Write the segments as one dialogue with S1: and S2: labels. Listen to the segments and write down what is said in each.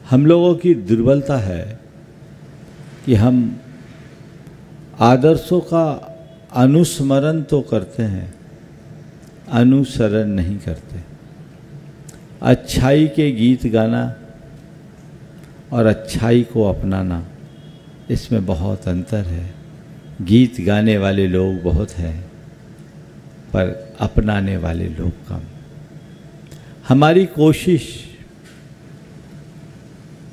S1: हम लोगों की दुर्बलता है कि हम आदर्शों का अनुस्मरण तो करते हैं, अनुसरण नहीं करते। अच्छाई के गीत गाना और अच्छाई को अपनाना, इसमें बहुत अंतर है। गीत गाने वाले लोग बहुत हैं, पर अपनाने वाले लोग कम। हमारी कोशिश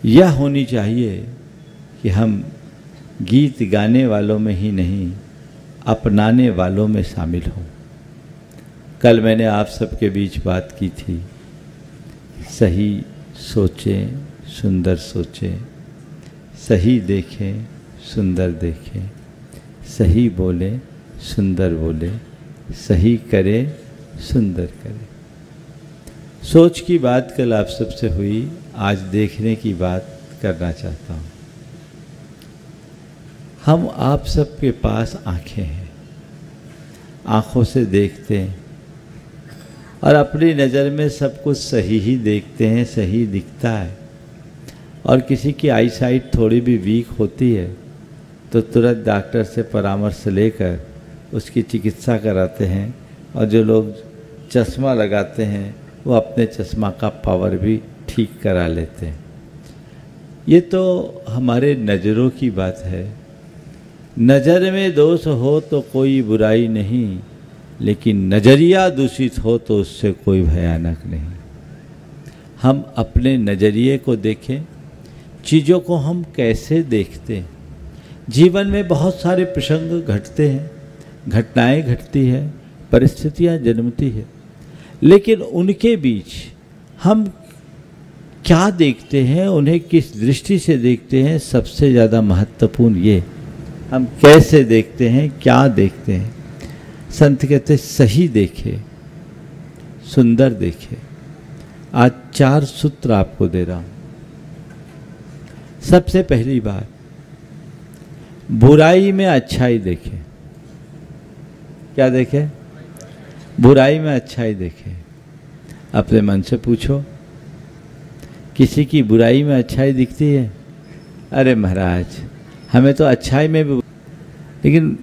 S1: यह होनी चाहिए कि हम गीत गाने वालों में ही नहीं, अपनाने वालों में शामिल हों। कल मैंने आप सबके बीच बात की थी, सही सोचें, सुंदर सोचें, सही देखें, सुंदर देखें, सही बोलें, सुंदर बोलें, सही करें, सुंदर करें। सोच की बात कल आप सबसे हुई, आज देखने की बात करना चाहता हूँ। हम आप सबके पास आँखें हैं, आँखों से देखते हैं और अपनी नज़र में सब कुछ सही ही देखते हैं, सही दिखता है। और किसी की आई साइट थोड़ी भी वीक होती है तो तुरंत डॉक्टर से परामर्श लेकर उसकी चिकित्सा कराते हैं। और जो लोग चश्मा लगाते हैं वो अपने चश्मा का पावर भी ठीक करा लेते हैं। ये तो हमारे नज़रों की बात है। नज़र में दोष हो तो कोई बुराई नहीं, लेकिन नज़रिया दूषित हो तो उससे कोई भयानक नहीं। हम अपने नज़रिए को देखें, चीज़ों को हम कैसे देखते हैं। जीवन में बहुत सारे प्रसंग घटते हैं, घटनाएं घटती है, परिस्थितियां जन्मती है, लेकिन उनके बीच हम क्या देखते हैं, उन्हें किस दृष्टि से देखते हैं, सबसे ज़्यादा महत्वपूर्ण ये हम कैसे देखते हैं, क्या देखते हैं। संत कहते सही देखे, सुंदर देखे। आज 4 सूत्र आपको दे रहा हूं। सबसे पहली बात, बुराई में अच्छाई देखें। क्या देखें? बुराई में अच्छाई देखें। अपने मन से पूछो, किसी की बुराई में अच्छाई दिखती है? अरे महाराज, हमें तो अच्छाई में भी, लेकिन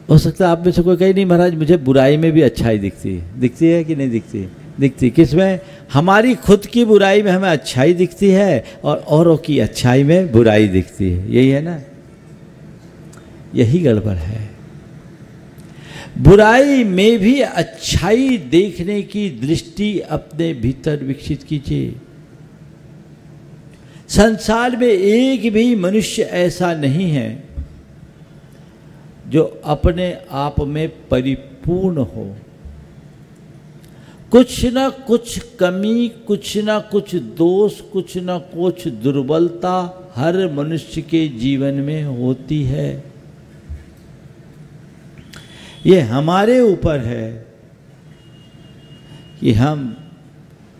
S1: हो सकता है आप में से कोई कहे नहीं महाराज मुझे बुराई में भी अच्छाई दिखती है। दिखती है कि नहीं दिखती? दिखती। किसमें? हमारी खुद की बुराई में हमें अच्छाई दिखती है और औरों की अच्छाई में बुराई दिखती है। यही है ना? यही गड़बड़ है। बुराई में भी अच्छाई देखने की दृष्टि अपने भीतर विकसित कीजिए। संसार में एक भी मनुष्य ऐसा नहीं है जो अपने आप में परिपूर्ण हो। कुछ न कुछ कमी, कुछ न कुछ दोष, कुछ न कुछ दुर्बलता हर मनुष्य के जीवन में होती है। ये हमारे ऊपर है कि हम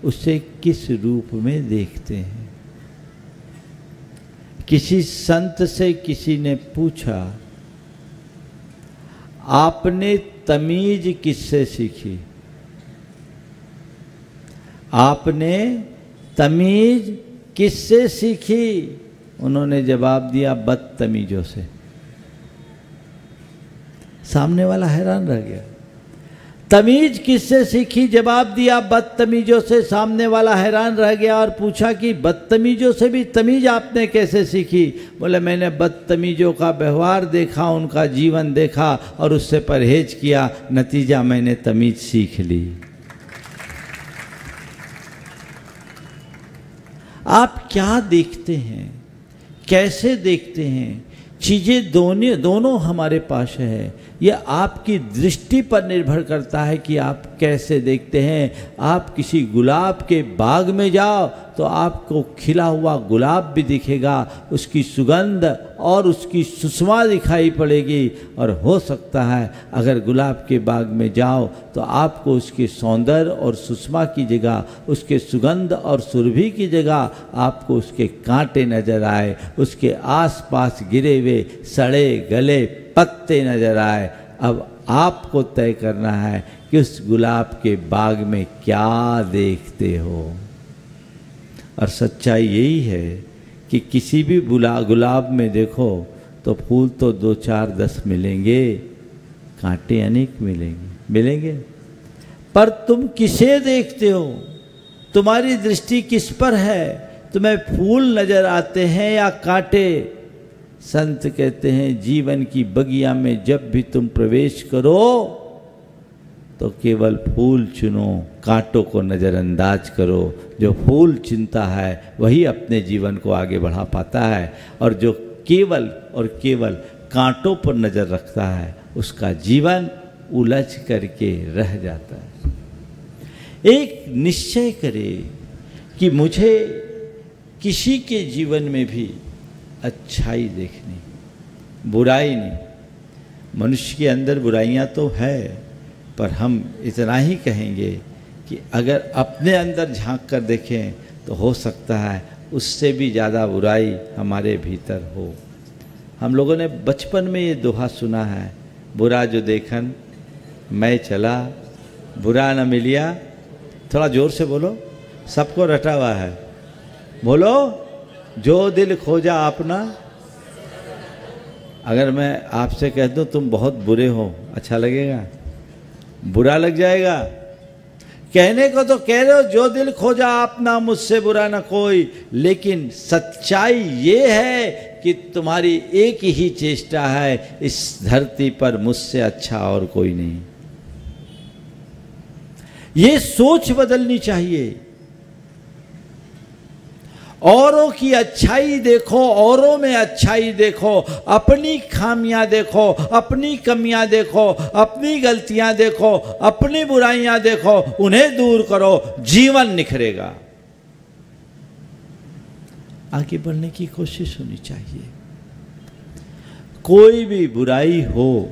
S1: उसे किस रूप में देखते हैं। किसी संत से किसी ने पूछा, आपने तमीज किससे सीखी? आपने तमीज किससे सीखी? उन्होंने जवाब दिया, बदतमीजों से। सामने वाला हैरान रह गया। तमीज किससे सीखी? जवाब दिया, बदतमीजों से। सामने वाला हैरान रह गया और पूछा कि बदतमीजों से भी तमीज आपने कैसे सीखी? बोले, मैंने बदतमीजों का व्यवहार देखा, उनका जीवन देखा और उससे परहेज किया, नतीजा मैंने तमीज सीख ली। आप क्या देखते हैं, कैसे देखते हैं? चीज़ें दोनों हमारे पास है। यह आपकी दृष्टि पर निर्भर करता है कि आप कैसे देखते हैं। आप किसी गुलाब के बाग में जाओ तो आपको खिला हुआ गुलाब भी दिखेगा, उसकी सुगंध और उसकी सुषमा दिखाई पड़ेगी। और हो सकता है अगर गुलाब के बाग में जाओ तो आपको उसके सौंदर्य और सुषमा की जगह, उसके सुगंध और सुरभि की जगह आपको उसके कांटे नजर आए, उसके आसपास गिरे हुए सड़े गले पत्ते नजर आए। अब आपको तय करना है कि उस गुलाब के बाग में क्या देखते हो। और सच्चाई यही है कि किसी भी गुलाब में देखो तो फूल तो 2, 4, 10 मिलेंगे, कांटे अनेक मिलेंगे। पर तुम किसे देखते हो? तुम्हारी दृष्टि किस पर है? तुम्हें फूल नजर आते हैं या कांटे? संत कहते हैं जीवन की बगिया में जब भी तुम प्रवेश करो तो केवल फूल चुनो, कांटों को नज़रअंदाज करो। जो फूल चुनता है वही अपने जीवन को आगे बढ़ा पाता है, और जो केवल और केवल कांटों पर नज़र रखता है उसका जीवन उलझ करके रह जाता है। एक निश्चय करे कि मुझे किसी के जीवन में भी अच्छाई देखनी, बुराई नहीं। मनुष्य के अंदर बुराइयां तो है, पर हम इतना ही कहेंगे कि अगर अपने अंदर झांक कर देखें तो हो सकता है उससे भी ज़्यादा बुराई हमारे भीतर हो। हम लोगों ने बचपन में ये दोहा सुना है, बुरा जो देखन मैं चला, बुरा न मिलिया। थोड़ा जोर से बोलो, सबको रटा हुआ है। बोलो, जो दिल खोजा अपना। अगर मैं आपसे कह दूं तुम बहुत बुरे हो, अच्छा लगेगा? बुरा लग जाएगा। कहने को तो कह रहे हो, जो दिल खोजा अपना, मुझसे बुरा ना कोई, लेकिन सच्चाई ये है कि तुम्हारी एक ही चेष्टा है, इस धरती पर मुझसे अच्छा और कोई नहीं। ये सोच बदलनी चाहिए। औरों की अच्छाई देखो, औरों में अच्छाई देखो, अपनी खामियां देखो, अपनी कमियां देखो, अपनी गलतियां देखो, अपनी बुराइयां देखो, उन्हें दूर करो, जीवन निखरेगा। आगे बढ़ने की कोशिश होनी चाहिए। कोई भी बुराई हो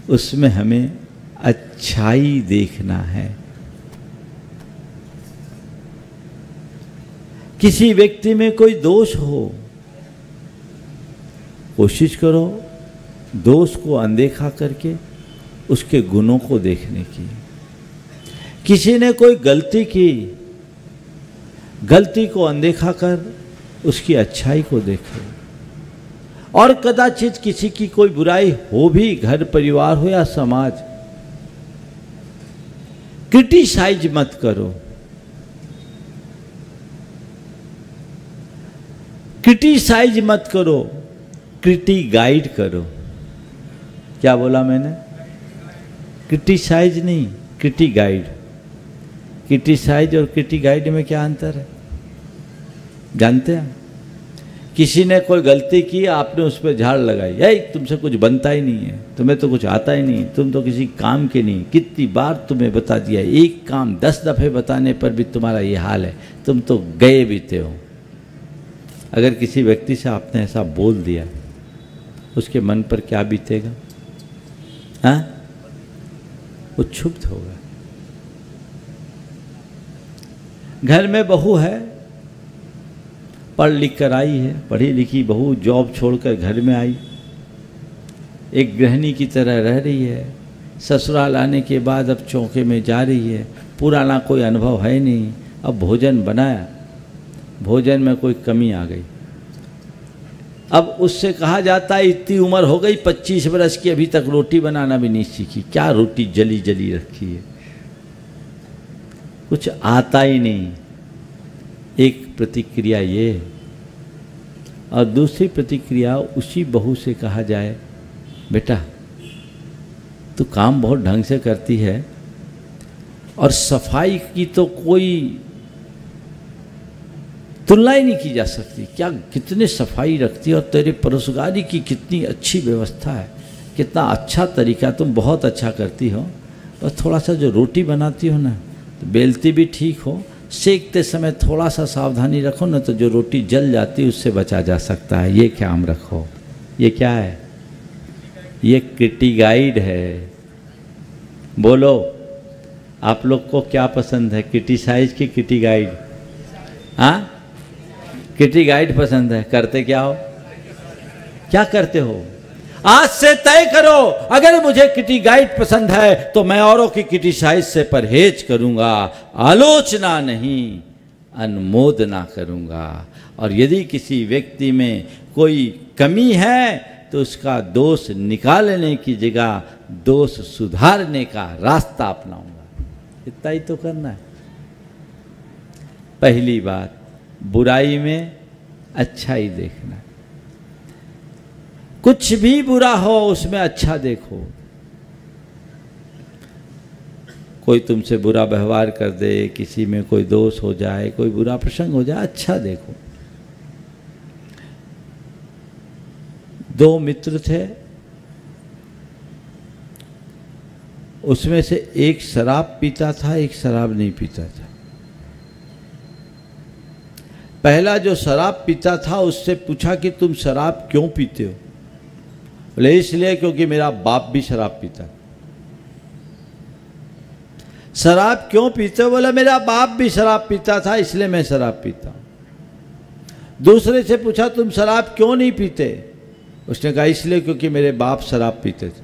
S1: उसमें हमें अच्छाई देखना है। किसी व्यक्ति में कोई दोष हो, कोशिश करो दोष को अनदेखा करके उसके गुणों को देखने की। किसी ने कोई गलती की, गलती को अनदेखा कर उसकी अच्छाई को देखो। और कदाचित किसी की कोई बुराई हो भी, घर परिवार हो या समाज, क्रिटिसाइज मत करो, क्रिटिसाइज मत करो, क्रिटी गाइड करो। क्या बोला मैंने? क्रिटिसाइज नहीं, क्रिटी गाइड। क्रिटिसाइज और क्रिटी गाइड में क्या अंतर है जानते हैं? किसी ने कोई गलती की, आपने उस पर झाड़ लगाई, यही तुमसे कुछ बनता ही नहीं है, तुम्हें तो कुछ आता ही नहीं, तुम तो किसी काम के नहीं। कितनी बार तुम्हें बता दिया, एक काम 10 दफ़े बताने पर भी तुम्हारा ये हाल है, तुम तो गए बीते हो। अगर किसी व्यक्ति से आपने ऐसा बोल दिया, उसके मन पर क्या बीतेगा? हाँ, वो क्षुब्ध होगा। घर में बहू है, पढ़ लिख कर आई है, पढ़ी लिखी बहू जॉब छोड़कर घर में आई, एक गृहिणी की तरह रह रही है। ससुराल आने के बाद अब चौके में जा रही है, पुराना कोई अनुभव है नहीं। अब भोजन बनाया, भोजन में कोई कमी आ गई। अब उससे कहा जाता है इतनी उम्र हो गई, 25 वर्ष की, अभी तक रोटी बनाना भी नहीं सीखी। क्या रोटी जली जली रखी है, कुछ आता ही नहीं। एक प्रतिक्रिया ये, और दूसरी प्रतिक्रिया उसी बहू से कहा जाए, बेटा तू काम बहुत ढंग से करती है और सफाई की तो कोई तुलना ही नहीं की जा सकती। क्या कितने सफाई रखती है, और तेरे परोसगारी की कितनी अच्छी व्यवस्था है, कितना अच्छा तरीका, तुम बहुत अच्छा करती हो। और थोड़ा सा जो रोटी बनाती हो ना, तो बेलती भी ठीक हो, सेकते समय थोड़ा सा सावधानी रखो ना, तो जो रोटी जल जाती है उससे बचा जा सकता है। ये ख्याल रखो। ये क्या है? ये क्रिटी गाइड है। बोलो, आप लोग को क्या पसंद है, क्रिटिसाइज की क्रिटी गाइड? हाँ, क्रिटी गाइड पसंद है। करते क्या हो? क्या करते हो? आज से तय करो, अगर मुझे क्रिटी गाइड पसंद है तो मैं औरों की क्रिटिसाइज से परहेज करूंगा, आलोचना नहीं। अनुमोदना करूँगा। और यदि किसी व्यक्ति में कोई कमी है तो उसका दोष निकालने की जगह दोष सुधारने का रास्ता अपनाऊंगा। इतना ही तो करना है। पहली बात, बुराई में अच्छाई देखना। कुछ भी बुरा हो उसमें अच्छा देखो। कोई तुमसे बुरा व्यवहार कर दे, किसी में कोई दोष हो जाए, कोई बुरा प्रसंग हो जाए, अच्छा देखो। दो मित्र थे, उसमें से एक शराब पीता था, एक शराब नहीं पीता था। पहला जो शराब पीता था उससे पूछा कि तुम शराब क्यों पीते हो? बोले इसलिए क्योंकि मेरा बाप भी शराब पीता। शराब क्यों पीते हो? बोला मेरा बाप भी शराब पीता था इसलिए मैं शराब पीता हूं। दूसरे से पूछा तुम शराब क्यों नहीं पीते? उसने कहा इसलिए क्योंकि मेरे बाप शराब पीते थे,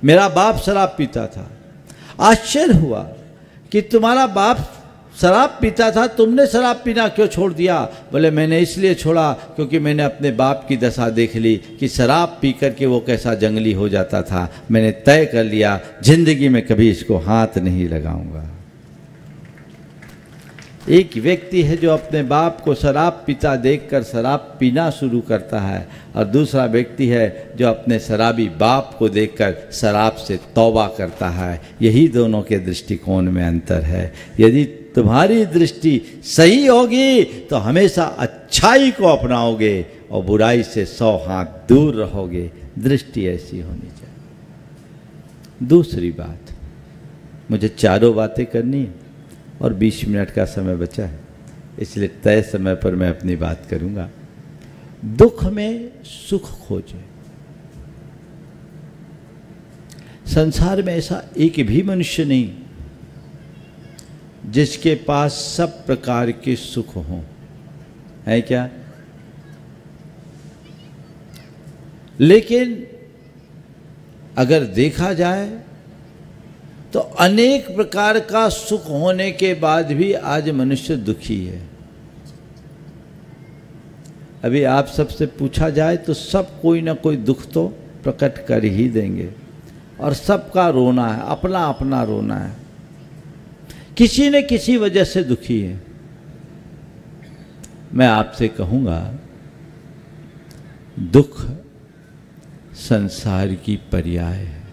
S1: मेरा बाप शराब पीता था। आश्चर्य हुआ कि तुम्हारा बाप शराब पीता था, तुमने शराब पीना क्यों छोड़ दिया? बोले मैंने इसलिए छोड़ा क्योंकि मैंने अपने बाप की दशा देख ली कि शराब पी करके वो कैसा जंगली हो जाता था। मैंने तय कर लिया जिंदगी में कभी इसको हाथ नहीं लगाऊंगा। एक व्यक्ति है जो अपने बाप को शराब पीता देखकर शराब पीना शुरू करता है, और दूसरा व्यक्ति है जो अपने शराबी बाप को देखकर शराब से तौबा करता है। यही दोनों के दृष्टिकोण में अंतर है। यदि तुम्हारी दृष्टि सही होगी तो हमेशा अच्छाई को अपनाओगे और बुराई से 100 हाथ दूर रहोगे। दृष्टि ऐसी होनी चाहिए। दूसरी बात, मुझे चारों बातें करनी है और 20 मिनट का समय बचा है, इसलिए तय समय पर मैं अपनी बात करूंगा। दुख में सुख खोजे। संसार में ऐसा एक भी मनुष्य नहीं जिसके पास सब प्रकार के सुख हों, है क्या? लेकिन अगर देखा जाए तो अनेक प्रकार का सुख होने के बाद भी आज मनुष्य दुखी है। अभी आप सबसे पूछा जाए तो सब कोई ना कोई दुख तो प्रकट कर ही देंगे, और सबका रोना है, अपना अपना रोना है। किसी न किसी वजह से दुखी है। मैं आपसे कहूँगा, दुख संसार की पर्याय है।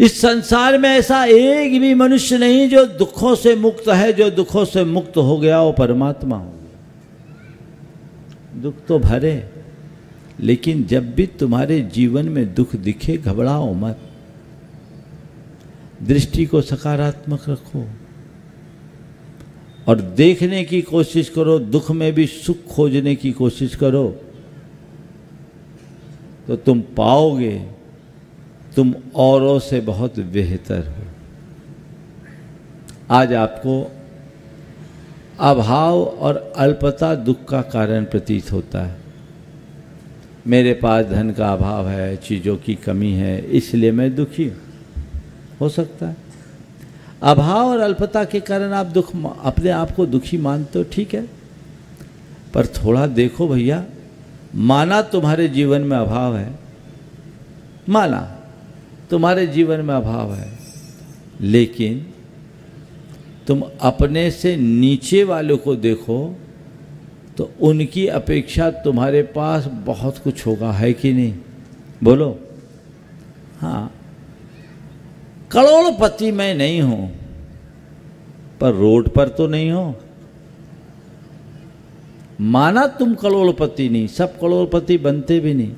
S1: इस संसार में ऐसा एक भी मनुष्य नहीं जो दुखों से मुक्त है। जो दुखों से मुक्त हो गया वो परमात्मा हो गया। दुख तो भरे, लेकिन जब भी तुम्हारे जीवन में दुख दिखे घबराओ मत। दृष्टि को सकारात्मक रखो और देखने की कोशिश करो। दुख में भी सुख खोजने की कोशिश करो तो तुम पाओगे तुम औरों से बहुत बेहतर हो। आज आपको अभाव और अल्पता दुख का कारण प्रतीत होता है। मेरे पास धन का अभाव है, चीज़ों की कमी है, इसलिए मैं दुखी हूँ। हो सकता है अभाव और अल्पता के कारण आप अपने आप को दुखी मानते हो, ठीक है, पर थोड़ा देखो भैया, माना तुम्हारे जीवन में अभाव है, माना तुम्हारे जीवन में अभाव है, लेकिन तुम अपने से नीचे वालों को देखो तो उनकी अपेक्षा तुम्हारे पास बहुत कुछ होगा, है कि नहीं? बोलो। हाँ, करोड़पति मैं नहीं हूं, पर रोड पर तो नहीं हो। माना तुम करोड़पति नहीं, सब करोड़पति बनते भी नहीं।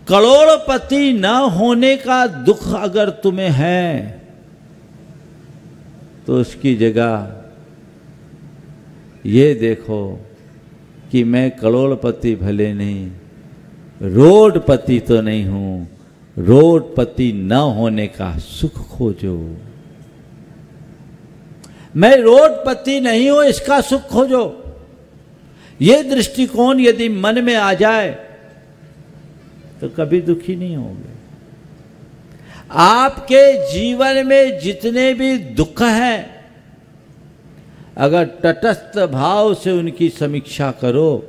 S1: करोड़पति न होने का दुख अगर तुम्हें है तो उसकी जगह ये देखो कि मैं करोड़पति भले नहीं, रोडपति तो नहीं हूं। रोडपति न होने का सुख खोजो। मैं रोडपति नहीं हूं इसका सुख खोजो। ये दृष्टिकोण यदि मन में आ जाए तो कभी दुखी नहीं होगे। आपके जीवन में जितने भी दुख हैं, अगर तटस्थ भाव से उनकी समीक्षा करो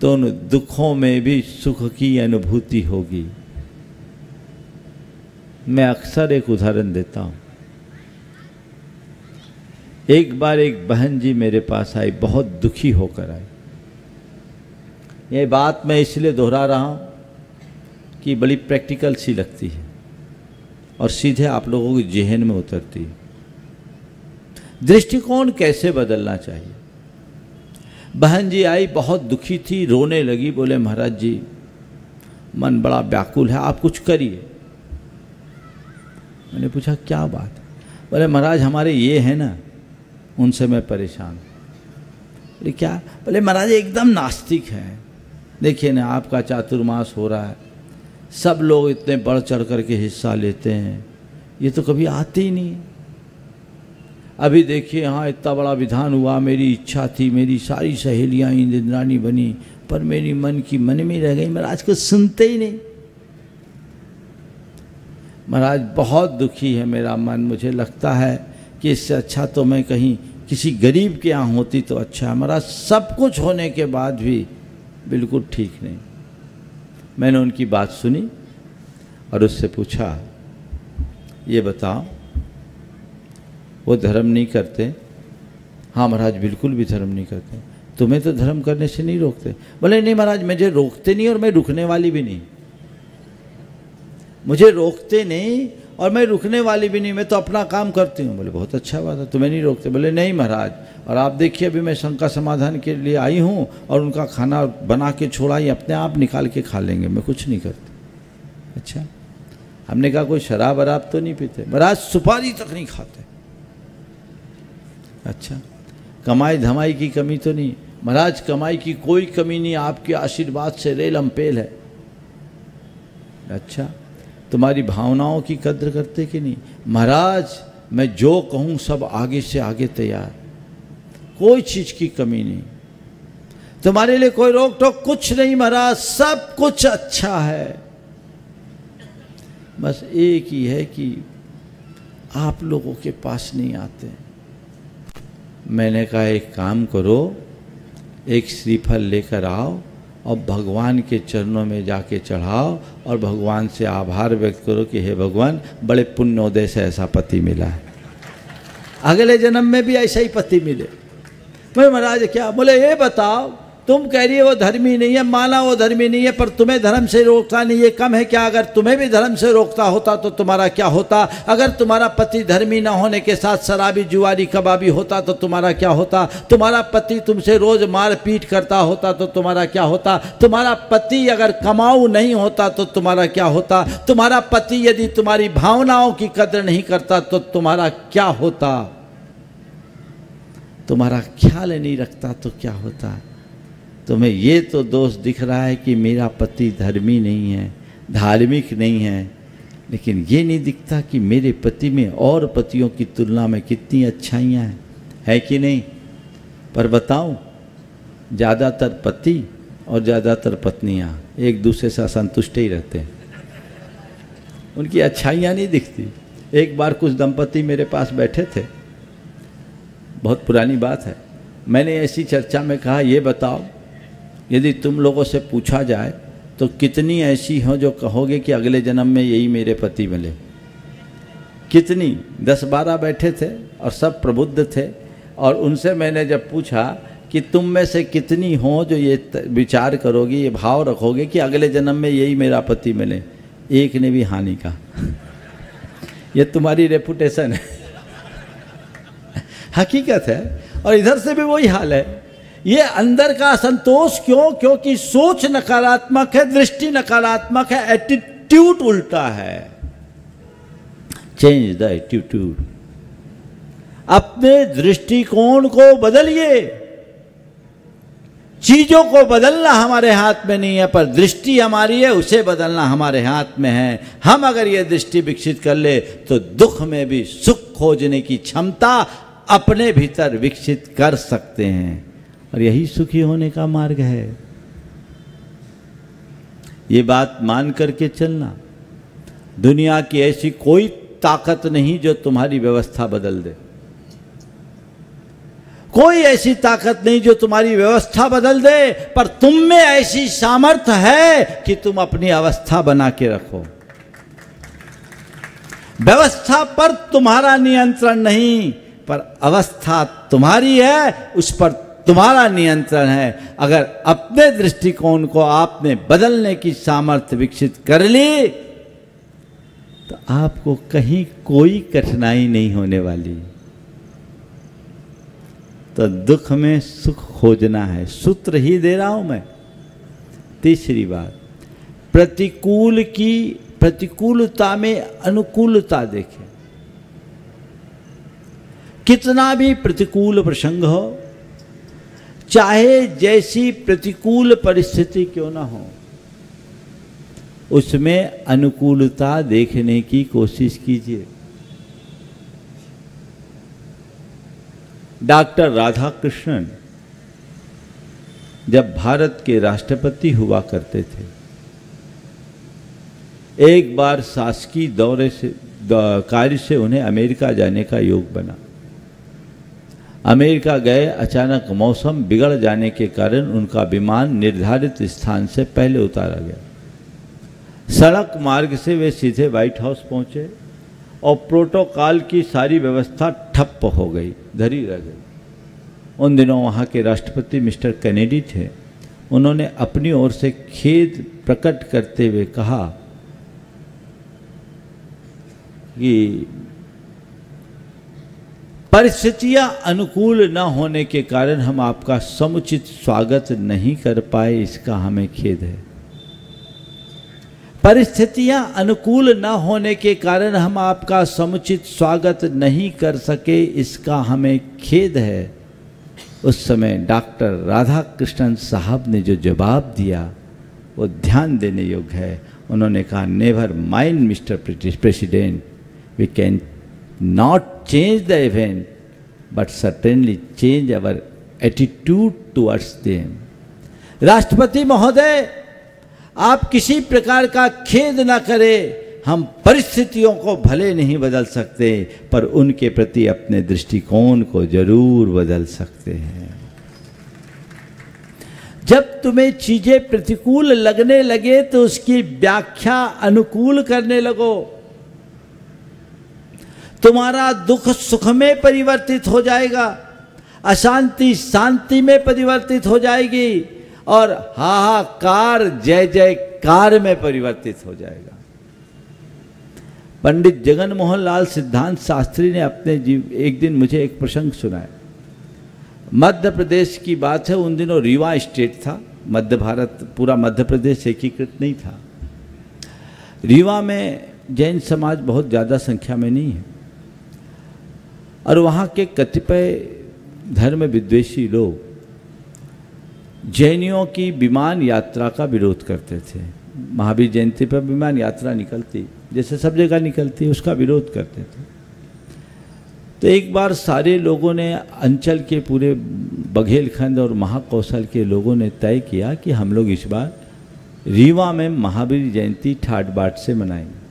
S1: तो उन दुखों में भी सुख की अनुभूति होगी। मैं अक्सर एक उदाहरण देता हूं। एक बार एक बहन जी मेरे पास आई, बहुत दुखी होकर आई। ये बात मैं इसलिए दोहरा रहा हूं कि बड़ी प्रैक्टिकल सी लगती है और सीधे आप लोगों के जेहन में उतरती है। दृष्टिकोण कैसे बदलना चाहिए। बहन जी आई, बहुत दुखी थी, रोने लगी, बोले महाराज जी मन बड़ा व्याकुल है, आप कुछ करिए। मैंने पूछा क्या बात। बोले महाराज हमारे ये है ना, उनसे मैं परेशान। बोले क्या। बोले महाराज एकदम नास्तिक है, देखिए ना आपका चातुर्मास हो रहा है, सब लोग इतने बढ़ चढ़ करके हिस्सा लेते हैं, ये तो कभी आते ही नहीं। अभी देखिए हाँ इतना बड़ा विधान हुआ, मेरी इच्छा थी, मेरी सारी सहेलियाँ इंद्राणी बनी, पर मेरी मन की मन में रह गई, महाराज को सुनते ही नहीं। महाराज बहुत दुखी है मेरा मन, मुझे लगता है कि इससे अच्छा तो मैं कहीं किसी गरीब के यहाँ होती तो अच्छा है। महाराज सब कुछ होने के बाद भी बिल्कुल ठीक नहीं। मैंने उनकी बात सुनी और उससे पूछा ये बताओ वो धर्म नहीं करते। हाँ महाराज बिल्कुल भी धर्म नहीं करते। तुम्हें तो धर्म करने से नहीं रोकते। बोले नहीं महाराज मुझे रोकते नहीं और मैं रुकने वाली भी नहीं। मुझे रोकते नहीं और मैं रुकने वाली भी नहीं, मैं तो अपना काम करती हूँ। बोले बहुत अच्छा बात है, तुम्हें नहीं रोकते। बोले नहीं महाराज, और आप देखिए अभी मैं शंका समाधान के लिए आई हूँ और उनका खाना बना के छोड़ा, ये अपने आप निकाल के खा लेंगे, मैं कुछ नहीं करती। अच्छा, हमने कहा कोई शराब वराब तो नहीं पीते। महाराज सुपारी तक नहीं खाते। अच्छा, कमाई धमाई की कमी तो नहीं। महाराज कमाई की कोई कमी नहीं, आपके आशीर्वाद से रेलम पेल है। अच्छा, तुम्हारी भावनाओं की कद्र करते कि नहीं। महाराज मैं जो कहूँ सब आगे से आगे तैयार, कोई चीज की कमी नहीं, तुम्हारे लिए कोई रोक टोक कुछ नहीं महाराज, सब कुछ अच्छा है। बस एक ही है कि आप लोगों के पास नहीं आते। मैंने कहा एक काम करो, एक श्रीफल लेकर आओ और भगवान के चरणों में जाके चढ़ाओ और भगवान से आभार व्यक्त करो कि हे भगवान बड़े पुण्योदय से ऐसा पति मिला है, अगले जन्म में भी ऐसा ही पति मिले। मैं महाराज क्या। बोले ये बताओ, तुम कह रही है वो धर्मी नहीं है, माना वो धर्मी नहीं है, पर तुम्हें धर्म से रोकता नहीं, ये कम है क्या। अगर तुम्हें भी धर्म से रोकता होता तो तुम्हारा क्या होता। अगर तुम्हारा पति धर्मी ना होने के साथ शराबी जुआरी कबाबी होता तो तुम्हारा क्या होता। तुम्हारा पति तुमसे रोज मार पीट करता होता तो तुम्हारा क्या होता। तुम्हारा पति अगर कमाऊ नहीं होता तो तुम्हारा क्या होता। तुम्हारा पति यदि तुम्हारी भावनाओं की कदर नहीं करता तो तुम्हारा क्या होता। तुम्हारा ख्याल नहीं रखता तो क्या होता। तुम्हें ये तो दोष दिख रहा है कि मेरा पति धर्मी नहीं है, धार्मिक नहीं है, लेकिन ये नहीं दिखता कि मेरे पति में और पतियों की तुलना में कितनी अच्छाइयाँ हैं, है कि नहीं। पर बताऊं, ज़्यादातर पति और ज़्यादातर पत्नियाँ एक दूसरे से असंतुष्ट ही रहते हैं, उनकी अच्छाइयाँ नहीं दिखती। एक बार कुछ दंपति मेरे पास बैठे थे, बहुत पुरानी बात है। मैंने ऐसी चर्चा में कहा ये बताओ, यदि तुम लोगों से पूछा जाए तो कितनी ऐसी हो जो कहोगे कि अगले जन्म में यही मेरे पति मिले। कितनी। 10-12 बैठे थे और सब प्रबुद्ध थे, और उनसे मैंने जब पूछा कि तुम में से कितनी हो जो ये विचार करोगी, ये भाव रखोगे कि अगले जन्म में यही मेरा पति मिले, एक ने भी हानि कहा। ये तुम्हारी रेपुटेशन है। हकीकत है। और इधर से भी वही हाल है। ये अंदर का असंतोष क्यों? क्योंकि सोच नकारात्मक है, दृष्टि नकारात्मक है, एटीट्यूड उल्टा है। Change the attitude. अपने दृष्टिकोण को बदलिए। चीजों को बदलना हमारे हाथ में नहीं है, पर दृष्टि हमारी है, उसे बदलना हमारे हाथ में है। हम अगर ये दृष्टि विकसित कर ले तो दुख में भी सुख खोजने की क्षमता अपने भीतर विकसित कर सकते हैं, और यही सुखी होने का मार्ग है। ये बात मान करके चलना। दुनिया की ऐसी कोई ताकत नहीं जो तुम्हारी व्यवस्था बदल दे। कोई ऐसी ताकत नहीं जो तुम्हारी व्यवस्था बदल दे, पर तुम में ऐसी सामर्थ्य है कि तुम अपनी अवस्था बना के रखो। व्यवस्था पर तुम्हारा नियंत्रण नहीं, पर अवस्था तुम्हारी है, उस पर तुम्हारा नियंत्रण है। अगर अपने दृष्टिकोण को आपने बदलने की सामर्थ्य विकसित कर ली तो आपको कहीं कोई कठिनाई नहीं होने वाली। तो दुख में सुख खोजना है, सूत्र ही दे रहा हूं मैं। तीसरी बात, प्रतिकूलता में अनुकूलता देखें। कितना भी प्रतिकूल प्रसंग हो, चाहे जैसी प्रतिकूल परिस्थिति क्यों ना हो, उसमें अनुकूलता देखने की कोशिश कीजिए। डॉक्टर राधाकृष्णन जब भारत के राष्ट्रपति हुआ करते थे, एक बार शासकीय दौरे से कार्य से उन्हें अमेरिका जाने का योग बना। अमेरिका गए, अचानक मौसम बिगड़ जाने के कारण उनका विमान निर्धारित स्थान से पहले उतारा गया। सड़क मार्ग से वे सीधे व्हाइट हाउस पहुंचे और प्रोटोकॉल की सारी व्यवस्था ठप्प हो गई, धरी रह गई। उन दिनों वहाँ के राष्ट्रपति मिस्टर कैनेडी थे। उन्होंने अपनी ओर से खेद प्रकट करते हुए कहा कि परिस्थितियां अनुकूल न होने के कारण हम आपका समुचित स्वागत नहीं कर पाए, इसका हमें खेद है। परिस्थितियां अनुकूल न होने के कारण हम आपका समुचित स्वागत नहीं कर सके, इसका हमें खेद है। उस समय डॉक्टर राधाकृष्णन साहब ने जो जवाब दिया वो ध्यान देने योग्य है। उन्होंने कहा, never mind mister president, we can not change the event but certainly change our attitude towards them. राष्ट्रपति महोदय, आप किसी प्रकार का खेद न करें। हम परिस्थितियों को भले नहीं बदल सकते, पर उनके प्रति अपने दृष्टिकोण को जरूर बदल सकते हैं। जब तुम्हें चीजें प्रतिकूल लगने लगे तो उसकी व्याख्या अनुकूल करने लगो। तुम्हारा दुख सुख में परिवर्तित हो जाएगा, अशांति शांति में परिवर्तित हो जाएगी और हाहाकार जय जयकार में परिवर्तित हो जाएगा। पंडित जगन मोहन लाल सिद्धांत शास्त्री ने अपने एक दिन मुझे एक प्रसंग सुनाया। मध्य प्रदेश की बात है, उन दिनों रीवा स्टेट था, मध्य भारत पूरा मध्य प्रदेश एकीकृत नहीं था। रीवा में जैन समाज बहुत ज़्यादा संख्या में नहीं है और वहाँ के कतिपय धर्म विद्वेषी लोग जैनियों की विमान यात्रा का विरोध करते थे। महावीर जयंती पर विमान यात्रा निकलती, जैसे सब जगह निकलती, उसका विरोध करते थे। तो एक बार सारे लोगों ने, अंचल के पूरे बघेलखंड और महाकौशल के लोगों ने तय किया कि हम लोग इस बार रीवा में महावीर जयंती ठाट बाट से मनाएंगे।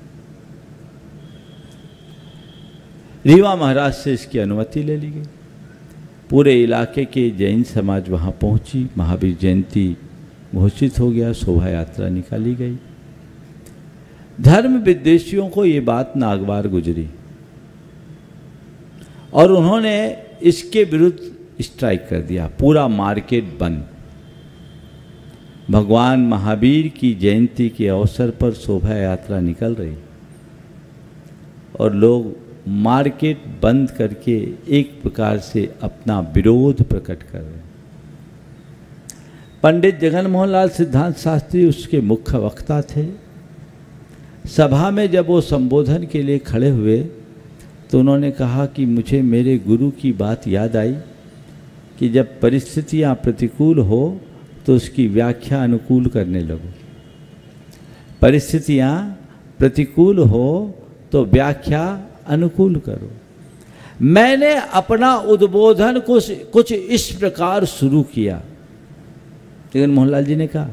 S1: रीवा महाराज से इसकी अनुमति ले ली गई। पूरे इलाके के जैन समाज वहाँ पहुँची, महावीर जयंती घोषित हो गया, शोभा यात्रा निकाली गई। धर्म विद्वेषियों को ये बात नागवार गुजरी और उन्होंने इसके विरुद्ध स्ट्राइक कर दिया। पूरा मार्केट बंद। भगवान महावीर की जयंती के अवसर पर शोभा यात्रा निकल रही और लोग मार्केट बंद करके एक प्रकार से अपना विरोध प्रकट कर रहे हैं। पंडित जगन मोहन लाल सिद्धांत शास्त्री उसके मुख्य वक्ता थे। सभा में जब वो संबोधन के लिए खड़े हुए तो उन्होंने कहा कि मुझे मेरे गुरु की बात याद आई कि जब परिस्थितियां प्रतिकूल हो तो उसकी व्याख्या अनुकूल करने लगो। परिस्थितियां प्रतिकूल हो तो व्याख्या अनुकूल करो। मैंने अपना उद्बोधन कुछ इस प्रकार शुरू किया, जगन मोहन लाल जी ने कहा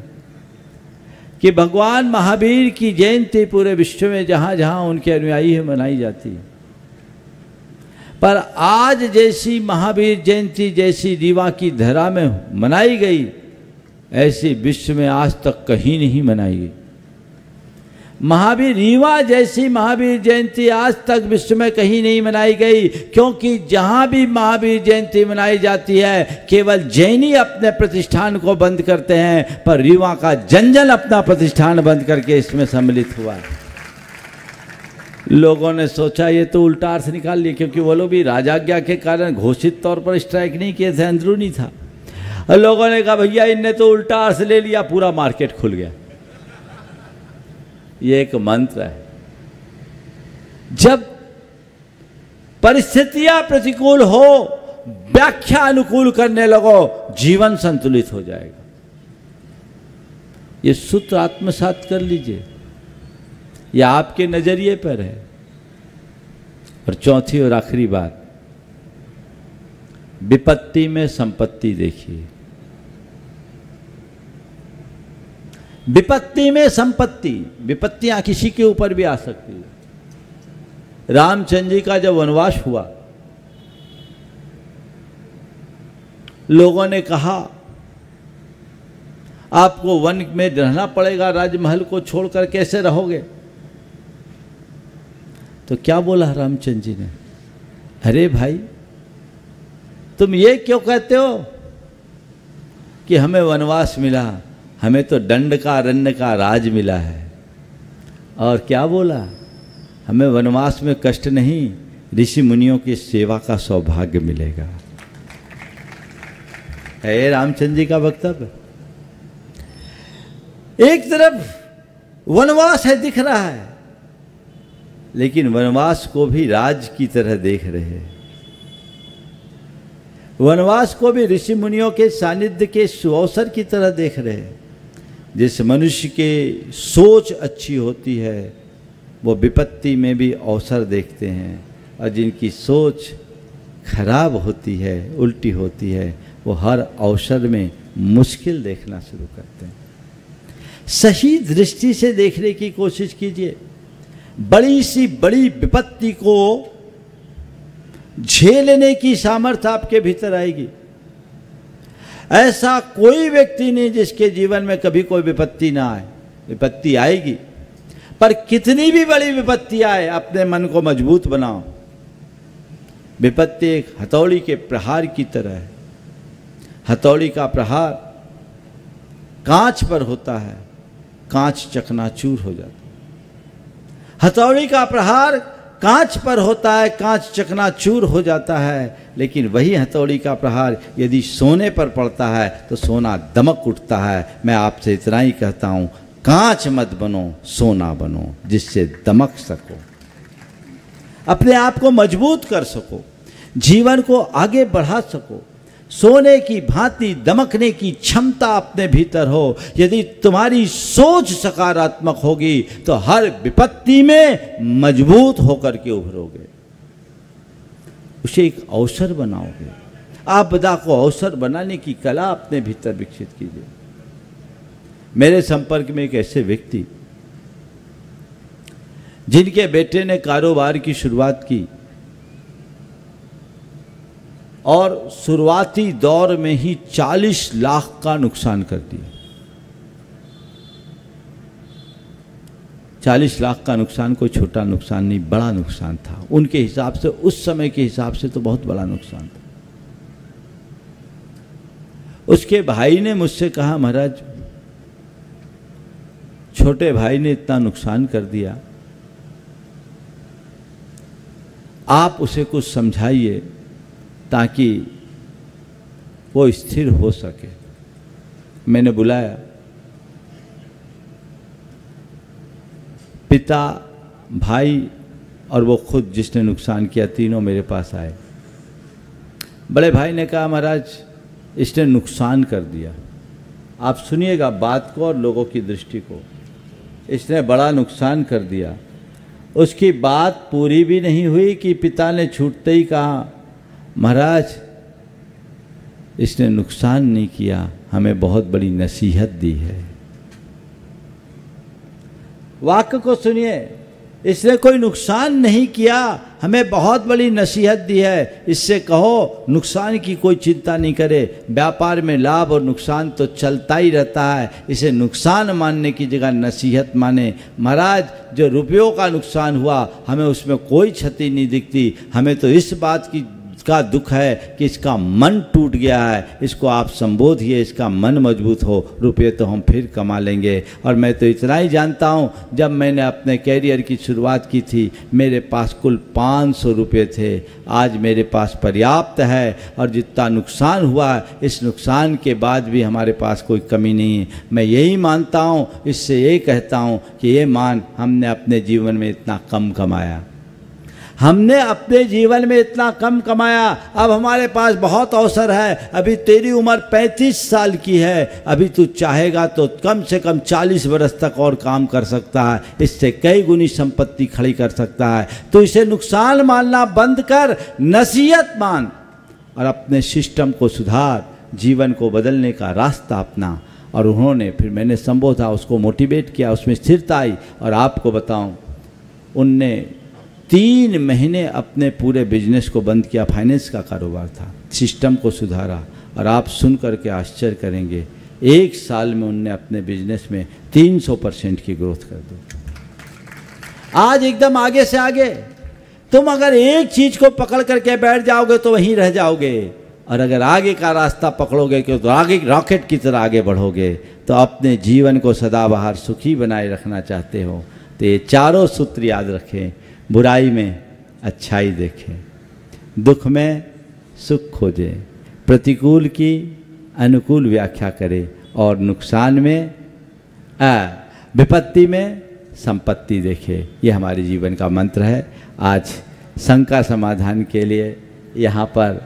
S1: कि भगवान महावीर की जयंती पूरे विश्व में जहाँ जहाँ उनके अनुयायी है मनाई जाती है, पर आज जैसी महावीर जयंती जैसी रीवा की धरा में मनाई गई, ऐसी विश्व में आज तक कहीं नहीं मनाई गई। महावीर रीवा जैसी महावीर जयंती आज तक विश्व में कहीं नहीं मनाई गई, क्योंकि जहां भी महावीर जयंती मनाई जाती है केवल जैनी अपने प्रतिष्ठान को बंद करते हैं, पर रीवा का जन अपना प्रतिष्ठान बंद करके इसमें सम्मिलित हुआ। लोगों ने सोचा ये तो उल्टा अर्थ निकाल लिया, क्योंकि वो लोग भी राजाज्ञा के कारण घोषित तौर पर स्ट्राइक नहीं किए थे, अंदरूनी था। और लोगों ने कहा भैया इनने तो उल्टा अर्थ ले लिया, पूरा मार्केट खुल गया। ये एक मंत्र है, जब परिस्थितियां प्रतिकूल हो व्याख्या अनुकूल करने लगो, जीवन संतुलित हो जाएगा। ये सूत्र आत्मसात कर लीजिए, यह आपके नजरिए पर है। और चौथी और आखिरी बात, विपत्ति में संपत्ति देखिए। विपत्ति में संपत्ति, विपत्तियां किसी के ऊपर भी आ सकती है। रामचंद्र जी का जब वनवास हुआ, लोगों ने कहा आपको वन में रहना पड़ेगा, राजमहल को छोड़कर कैसे रहोगे? तो क्या बोला रामचंद्र जी ने, अरे भाई तुम ये क्यों कहते हो कि हमें वनवास मिला, हमें तो दंड का अरण्य का राज मिला है। और क्या बोला, हमें वनवास में कष्ट नहीं, ऋषि मुनियों की सेवा का सौभाग्य मिलेगा। है रामचंद्र जी का वक्तव्य। एक तरफ वनवास है दिख रहा है, लेकिन वनवास को भी राज की तरह देख रहे हैं। वनवास को भी ऋषि मुनियों के सानिध्य के सुअवसर की तरह देख रहे हैं। जिस मनुष्य के सोच अच्छी होती है वो विपत्ति में भी अवसर देखते हैं, और जिनकी सोच खराब होती है, उल्टी होती है, वो हर अवसर में मुश्किल देखना शुरू करते हैं। सही दृष्टि से देखने की कोशिश कीजिए। बड़ी सी बड़ी विपत्ति को झेलने की सामर्थ्य आपके भीतर आएगी। ऐसा कोई व्यक्ति नहीं जिसके जीवन में कभी कोई विपत्ति ना आए। विपत्ति आएगी, पर कितनी भी बड़ी विपत्ति आए अपने मन को मजबूत बनाओ। विपत्ति एक हथौड़ी के प्रहार की तरह है। हथौड़ी का प्रहार कांच पर होता है, कांच चकनाचूर हो जाता है। हथौड़ी का प्रहार कांच पर होता है, कांच चकनाचूर हो जाता है। लेकिन वही हथौड़ी का प्रहार यदि सोने पर पड़ता है तो सोना दमक उठता है। मैं आपसे इतना ही कहता हूं, कांच मत बनो, सोना बनो, जिससे दमक सको, अपने आप को मजबूत कर सको, जीवन को आगे बढ़ा सको। सोने की भांति दमकने की क्षमता अपने भीतर हो। यदि तुम्हारी सोच सकारात्मक होगी तो हर विपत्ति में मजबूत होकर के उभरोगे, उसे एक अवसर बनाओगे। आपदा को अवसर बनाने की कला अपने भीतर विकसित कीजिए। मेरे संपर्क में एक ऐसे व्यक्ति जिनके बेटे ने कारोबार की शुरुआत की और शुरुआती दौर में ही 40 लाख का नुकसान कर दिया। 40 लाख का नुकसान कोई छोटा नुकसान नहीं, बड़ा नुकसान था उनके हिसाब से, उस समय के हिसाब से तो बहुत बड़ा नुकसान था। उसके भाई ने मुझसे कहा, महाराज छोटे भाई ने इतना नुकसान कर दिया, आप उसे कुछ समझाइए ताकि वो स्थिर हो सके। मैंने बुलाया, पिता, भाई और वो खुद जिसने नुकसान किया, तीनों मेरे पास आए। बड़े भाई ने कहा, महाराज इसने नुकसान कर दिया। आप सुनिएगा बात को और लोगों की दृष्टि को। इसने बड़ा नुकसान कर दिया। उसकी बात पूरी भी नहीं हुई कि पिता ने छूटते ही कहा, महाराज इसने नुकसान नहीं किया, हमें बहुत बड़ी नसीहत दी है। वाक्य को सुनिए, इसने कोई नुकसान नहीं किया, हमें बहुत बड़ी नसीहत दी है। इससे कहो नुकसान की कोई चिंता नहीं करे, व्यापार में लाभ और नुकसान तो चलता ही रहता है, इसे नुकसान मानने की जगह नसीहत माने। महाराज जो रुपयों का नुकसान हुआ हमें उसमें कोई क्षति नहीं दिखती, हमें तो इस बात का दुख है कि इसका मन टूट गया है, इसको आप संबोधिए, इसका मन मजबूत हो, रुपये तो हम फिर कमा लेंगे। और मैं तो इतना ही जानता हूँ, जब मैंने अपने कैरियर की शुरुआत की थी मेरे पास कुल 500 रुपये थे, आज मेरे पास पर्याप्त है। और जितना नुकसान हुआ इस नुकसान के बाद भी हमारे पास कोई कमी नहीं है। मैं यही मानता हूँ, इससे ये कहता हूँ कि ये मान हमने अपने जीवन में इतना कम कमाया, हमने अपने जीवन में इतना कम कमाया, अब हमारे पास बहुत अवसर है। अभी तेरी उम्र 35 साल की है, अभी तू चाहेगा तो कम से कम 40 वर्ष तक और काम कर सकता है, इससे कई गुनी संपत्ति खड़ी कर सकता है। तो इसे नुकसान मानना बंद कर, नसीहत मान और अपने सिस्टम को सुधार, जीवन को बदलने का रास्ता अपना। और उन्होंने फिर मैंने संबोधा, उसको मोटिवेट किया, उसमें स्थिरता आई। और आपको बताऊं, उनने 3 महीने अपने पूरे बिजनेस को बंद किया, फाइनेंस का कारोबार था, सिस्टम को सुधारा। और आप सुन करके आश्चर्य करेंगे, 1 साल में उनने अपने बिजनेस में 300% की ग्रोथ कर दी। आज एकदम आगे से आगे। तुम अगर एक चीज को पकड़ करके बैठ जाओगे तो वहीं रह जाओगे, और अगर आगे का रास्ता पकड़ोगे तो आगे रॉकेट की तरह आगे बढ़ोगे। तो अपने जीवन को सदाबहार सुखी बनाए रखना चाहते हो तो ये चारों सूत्र याद रखें। बुराई में अच्छाई देखें, दुख में सुख खोजें, प्रतिकूल की अनुकूल व्याख्या करें, और नुकसान में विपत्ति में संपत्ति देखें। ये हमारे जीवन का मंत्र है। आज शंका समाधान के लिए यहाँ पर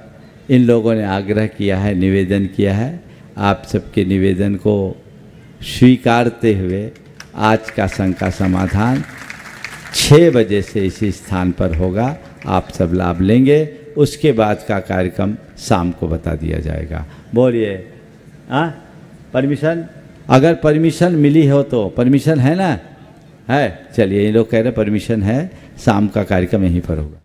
S1: इन लोगों ने आग्रह किया है, निवेदन किया है। आप सबके निवेदन को स्वीकारते हुए आज का शंका समाधान 6 बजे से इसी स्थान पर होगा, आप सब लाभ लेंगे। उसके बाद का कार्यक्रम शाम को बता दिया जाएगा। बोलिए परमिशन, अगर परमिशन मिली हो तो, परमिशन है ना? है, चलिए, ये लोग कह रहे परमिशन है, शाम का कार्यक्रम यहीं पर होगा।